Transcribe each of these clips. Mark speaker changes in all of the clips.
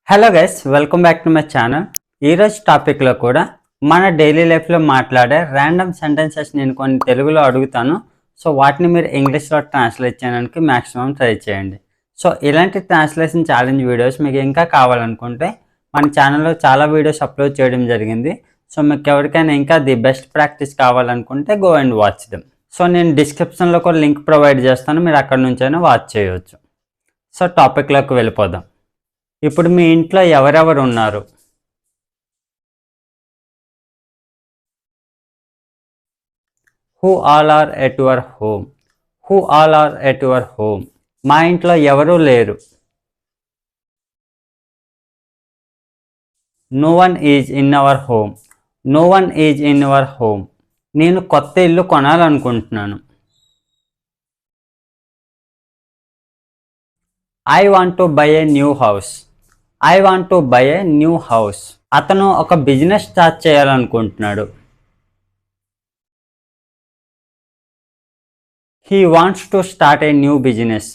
Speaker 1: Hello guys, welcome back to my channel. ఈరోజు టాపిక్లో కూడా మన డైలీ లైఫ్లో మాట్లాడే ర్యాండమ్ సెంటెన్సెస్ నేను కొన్ని తెలుగులో అడుగుతాను. సో వాటిని మీరు ఇంగ్లీష్లో ట్రాన్స్లేట్ చేయడానికి మ్యాక్సిమం ట్రై చేయండి. సో ఇలాంటి ట్రాన్స్లేషన్ ఛాలెంజ్ వీడియోస్ మీకు ఇంకా కావాలనుకుంటే మన ఛానల్లో చాలా వీడియోస్ అప్లోడ్ చేయడం జరిగింది. సో మీకు ఎవరికైనా ఇంకా ది బెస్ట్ ప్రాక్టీస్ కావాలనుకుంటే go and watch them. So నేను డిస్క్రిప్షన్లో కూడా లింక్ ప్రొవైడ్ చేస్తాను, మీరు అక్కడ నుంచైనా వాచ్ చేయవచ్చు. సో టాపిక్లోకి వెళ్ళిపోదాం. ఇప్పుడు మీ ఇంట్లో ఎవరెవరు ఉన్నారు? Who all are at your home? Who all are at your home? మా ఇంట్లో ఎవరూ లేరు. No one is in our home. No one is in our home. నేను కొత్త ఇల్లు కొనాలనుకుంటున్నాను. I want to buy a new house. I want to buy a new house. అతను ఒక బిజినెస్ స్టార్ట్ చేయాలనుకుంటున్నాడు. He wants to start a new business.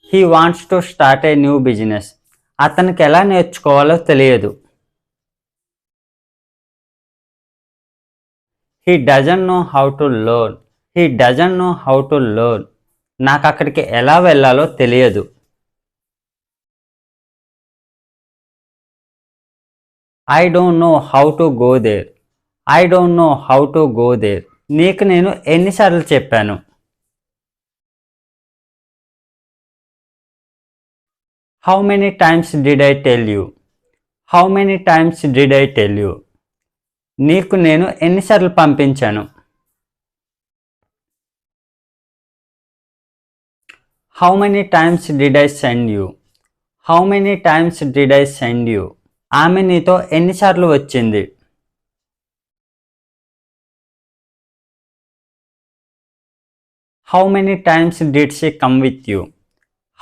Speaker 1: He wants to start a new business. అతనికి ఎలా నేర్చుకోవాలో తెలియదు. He doesn't know how to learn. He doesn't know how to learn. నాకు అక్కడికి ఎలా వెళ్ళాలో తెలియదు. I don't know how to go there. I don't know how to go there. నీకు నేను ఎన్నిసార్లు చెప్పాను? How many times did I tell you? How many times did I tell you? నీకు నేను ఎన్నిసార్లు పంపించాను? How many times did I send you? How many times did I send you? ఆమె నీతో ఎన్నిసార్లు వచ్చింది? How many times did she come with you?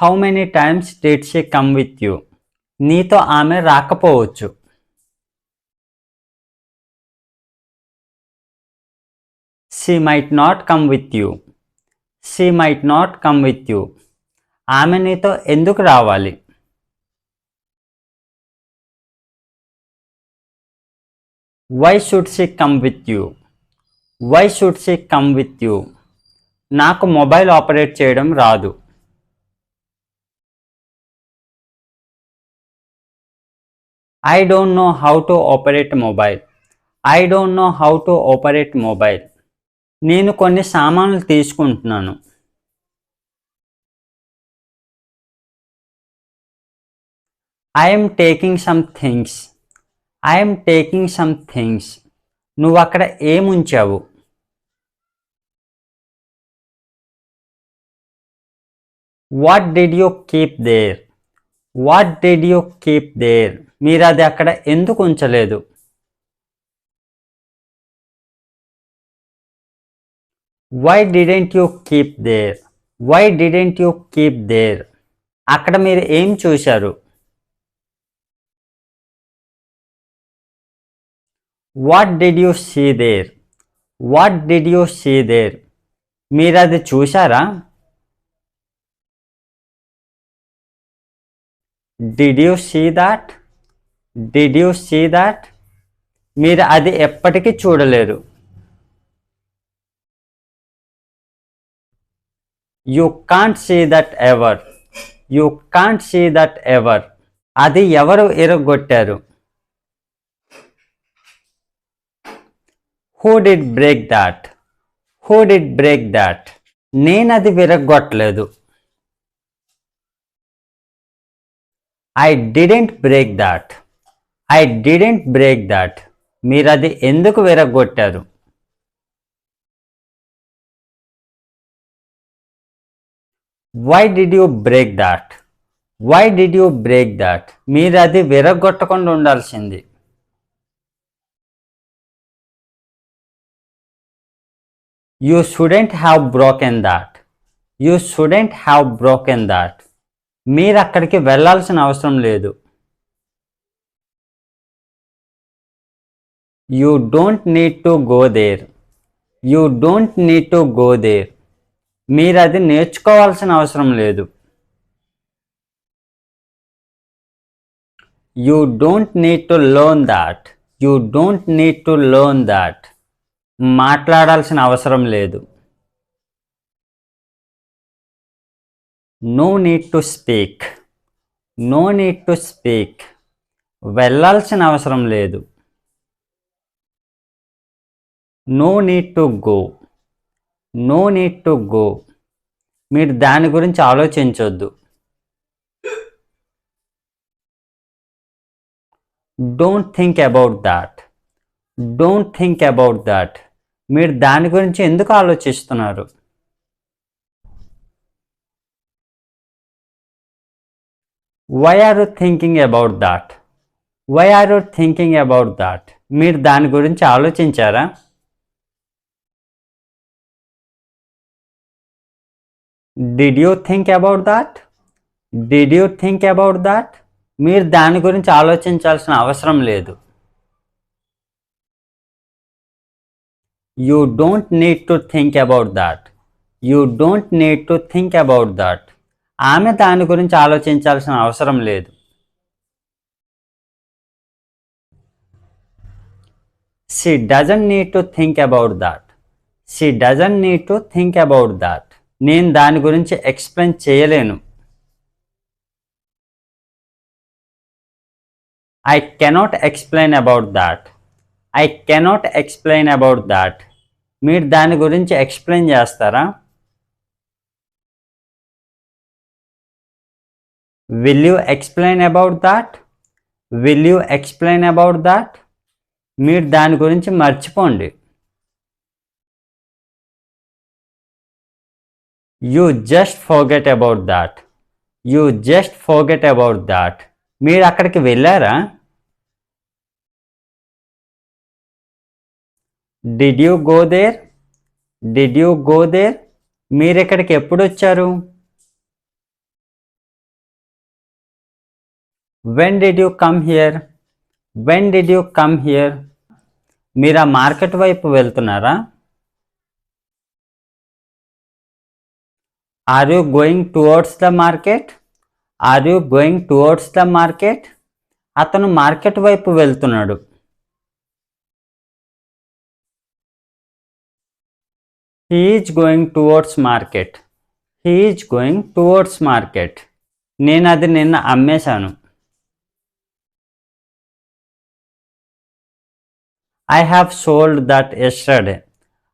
Speaker 1: How many times did she come with you? నీతో ఆమె రాకపోవచ్చు. She might not come with you. She might not come with you. ఆమె నీతో ఎందుకు రావాలి? Why should she come with you? Why should she come with you? నాకు mobile operate చేయడం రాదు. I don't know how to operate mobile. I don't know how to operate mobile. నేను కొన్ని సామాన్లు తీసుకుంటున్నాను. I'm taking some things. I'm taking some things. నువ్వు అక్కడ ఏముంచావు? What did you keep there? What did you keep there? మీరు అది అక్కడ ఎందుకు ఉంచలేదు? Why didn't you keep there? Why didn't you keep there? అక్కడ మీరు ఏం చూశారు? What did you see there? What did you see there? మీరు అది చూశారా? Did you see that? Did you see that? మీరు అది ఎప్పటికీ చూడలేరు. You can't see that ever. You can't see that ever. అది ఎవరు ఇరగొట్టారు? Who did break that? Who did break that? నేను అది విరగొట్టలేదు. I didn't break that. I didn't break that. మీరు అది ఎందుకు విరగొట్టారు? Why did you break that? Why did you break that? మీరు అది విరగొట్టకుండా ఉండాల్సింది. You shouldn't have broken that. You shouldn't have broken that. మీరు అక్కడికి వెళ్ళాల్సిన అవసరం లేదు. You don't need to go there. You don't need to go there. మీరు అది నేర్చుకోవాల్సిన అవసరం లేదు. You don't need to learn that. You don't need to learn that. మాట్లాడాల్సిన అవసరం లేదు. No need to speak. No need to speak. వెళ్ళాల్సిన అవసరం లేదు. No need to go. No need to go. మీరు దాని గురించి ఆలోచించొద్దు. Don't think about that. Don't think about that. మీరు దాని గురించి ఎందుకు ఆలోచిస్తున్నారు? Why are you thinking about that? Why are you thinking about that? మీరు దాని గురించి ఆలోచించారా? Did you think about that? Did you think about that? మీరు దాని గురించి ఆలోచించాల్సిన అవసరం లేదు. You don't need to think about that. You don't need to think about that. ఆమె దాని గురించి ఆలోచించాల్సిన అవసరం లేదు. She doesn't need to think about that. She doesn't need to think about that. నేను దాని గురించి ఎక్స్ప్లెయిన్ చేయలేను. I cannot explain about that. I cannot explain about that. మీరు దాని గురించి ఎక్స్ప్లెయిన్ చేస్తారా? Will you explain about that? Will you explain about that? మీరు దాని గురించి మర్చిపోండి. You just forget about that. You just forget about that. మీరు అక్కడికి వెళ్ళారా? Did you go there? Did you go there? మీరు ఇక్కడికి ఎప్పుడు వచ్చారు? When did you come here? When did you come here? మీరు ఆ మార్కెట్ వైపు వెళ్తున్నారా? Are you going towards the market? Are you going towards the market? అతను market వైపు వెళ్తున్నాడు. He is going towards market. He is going towards market. నేను అది నిన్న అమ్మేశాను. I have sold that yesterday.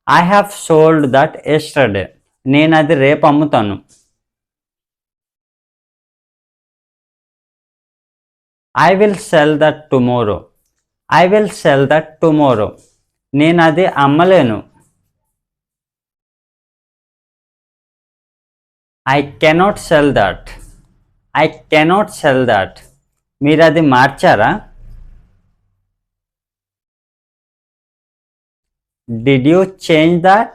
Speaker 1: I have sold that yesterday. నేను అది రేపు అమ్ముతాను. I will sell that tomorrow. I will sell that tomorrow. నేను అది అమ్మలేను. I cannot sell that. I cannot sell that. మీరు అది మార్చారా? Did you change that?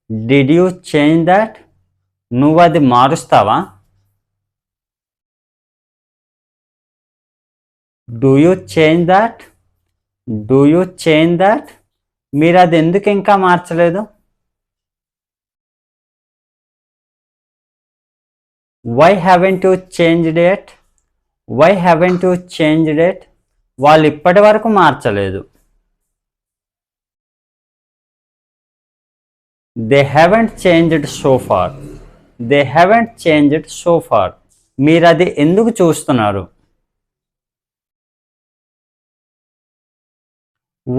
Speaker 1: Did you change that? నువ్వు అది మారుస్తావా? Do you change that? Do you change that? మీరు అది ఎందుకు ఇంకా మార్చలేదు? Why haven't you changed it? Why haven't you changed it? వాళ్ళు ఇప్పటి వరకు మార్చలేదు. They haven't changed so far. They haven't changed so far. మీరు అది ఎందుకు చూస్తున్నారు?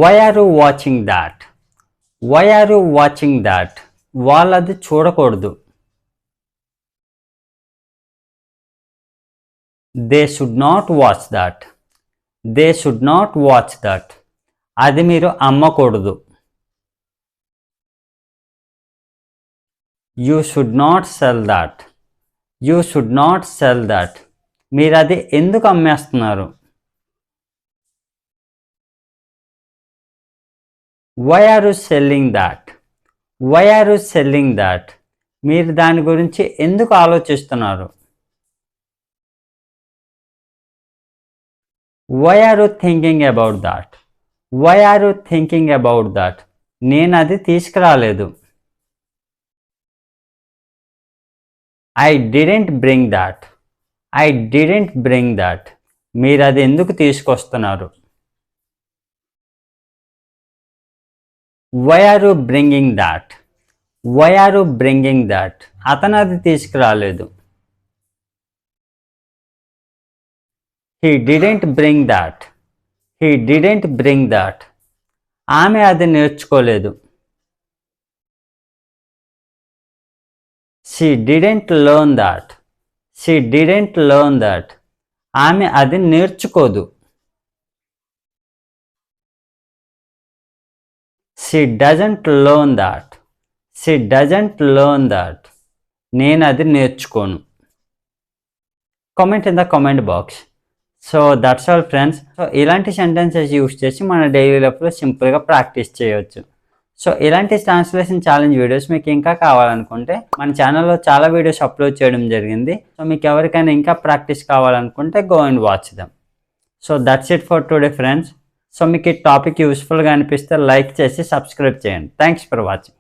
Speaker 1: Why are you watching that? Why are you watching that? వాళ్ళు అది చూడకూడదు. They should not watch that. They should not watch that. అది మీరు అమ్మకూడదు. You should not sell that. You should not sell that. మీరు అది ఎందుకు అమ్మేస్తున్నారు? Why are you selling that? Why are you selling that? మీరు దాని గురించి ఎందుకు ఆలోచిస్తున్నారు? Why are you thinking about that? Why are you thinking about that? నేను అది తీసుకురాలేదు. I didn't bring that. I didn't bring that. మీరు అది ఎందుకు తీసుకొస్తున్నారు? Why are you bringing that? Why are you bringing that? అతను అది తీసుకురాలేదు. He didn't bring that. He didn't bring that. ఆమె అది నేర్చుకోలేదు. She didn't learn that. She didn't learn that. ఆమె అది నేర్చుకోదు. She doesn't learn that. She doesn't learn that. నేను అది నేర్చుకోను. Comment in the comment box. So that's all friends. So ఇలాంటి సెంటెన్సెస్ యూస్ చేసి మన డైలీ లైఫ్లో సింపుల్గా ప్రాక్టీస్ చేయవచ్చు. సో ఇలాంటి ట్రాన్స్లేషన్ ఛాలెంజ్ వీడియోస్ మీకు ఇంకా కావాలనుకుంటే మన ఛానల్లో చాలా వీడియోస్ అప్లోడ్ చేయడం జరిగింది. సో మీకు ఎవరికైనా ఇంకా ప్రాక్టీస్ కావాలనుకుంటే go and watch them. So that's it for today friends. So మీకు ఈ టాపిక్ యూస్ఫుల్గా అనిపిస్తే లైక్ చేసి సబ్స్క్రైబ్ చేయండి. Thanks for watching.